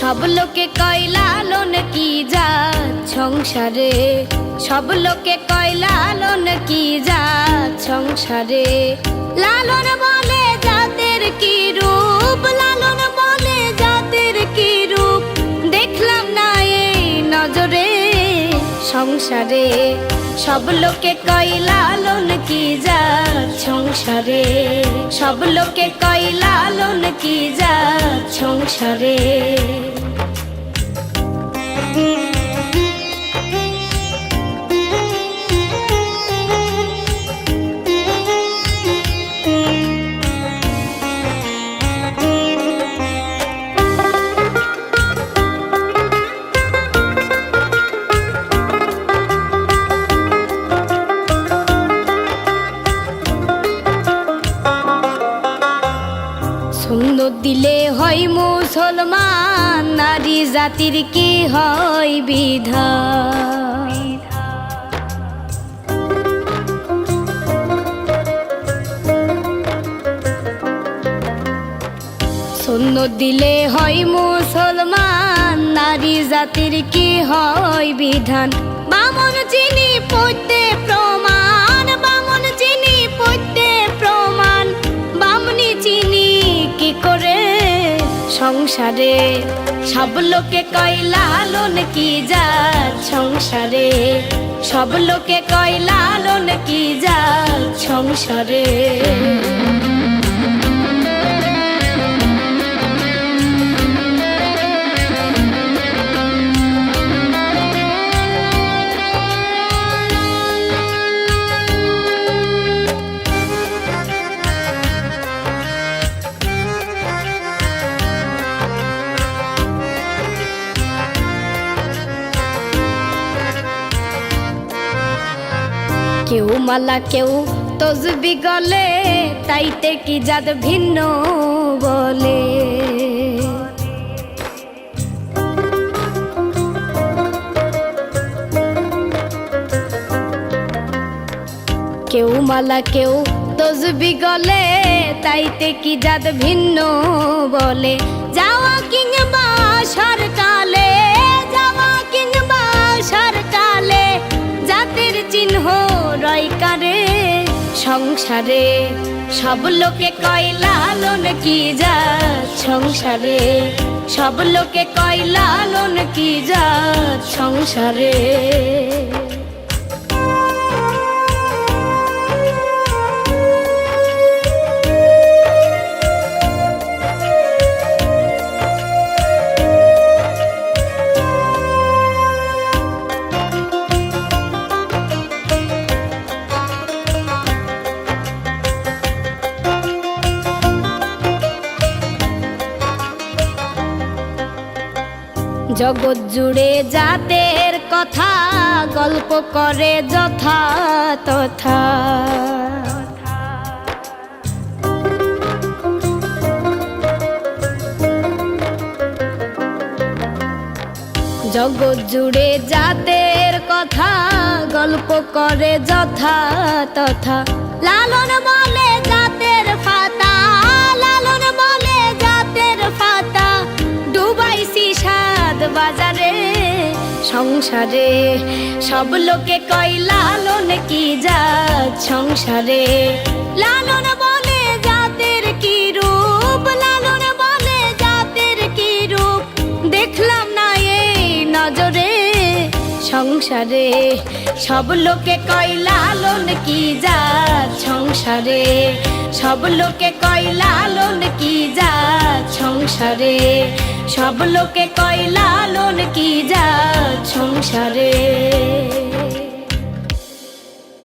সব লোকে কয় লালন কি জাত সংসারে, সব লোকে কয় লালন কি জাত সংসারে। লালন বলে জাতের কি রূপ, লালন বলে জাতের কি রূপ, দেখলাম না এই নজরে সংসারে। সব লোকে কয় লালন কি জাত সংসারে, সব লোকে কয় লালন কি জাত সংসারে। সুন্নত দিলে হয় মুসলমান, নারী জাতির কি হয় বিধান। সুন্নত দিলে হয় মুসলমান, নারী জাতির কি হয় বিধান। বামন চিনি পড়তে প্রমাণ, বামন চিনি পড়তে প্রমাণ, বামনি চিনি কি করে সংসারে। সব লোকে কয় লালন কি জাত সংসারে, সব লোকে কয় লালন কি জাত সংসারে। কেউ মালা কেউ তসবি গলে, তাইতে কি জাত ভিন্ন বলে। কেউ মালা কেউ তসবি গলে, তাইতে কি জাত ভিন্ন বলে। যাওয়া কিংবা সরকালে, যাওয়া কিংবা সরকালে, জাতের চিহ্ন রয় কারে সংসারে। সব লোকে কয় লালন কি জাত সংসারে, সব লোকে কয় লালন কি জাত সংসারে। জগৎ জুড়ে জাতের কথা গল্প করে যথা তথা। জগৎ জুড়ে জাতের কথা গল্প করে যথা তথা। লালন বলে জাতের ফাতা, লালন বলে জাতের ফাতা, ডুবাইছি সাত বাজারে সংসারে। সব লোকে কয় লালন কি জাত সংসারে। লালন বলে জাতের কি রূপ, লালন বলে জাতের কি রূপ, দেখলাম না এই নজরে সংসারে। সব লোকে কয় লালন কি জাত সংসারে, সব লোকে কয় লালন কি জাত সংসারে, সব লোকে কয় লালন কি জাত সংসারে।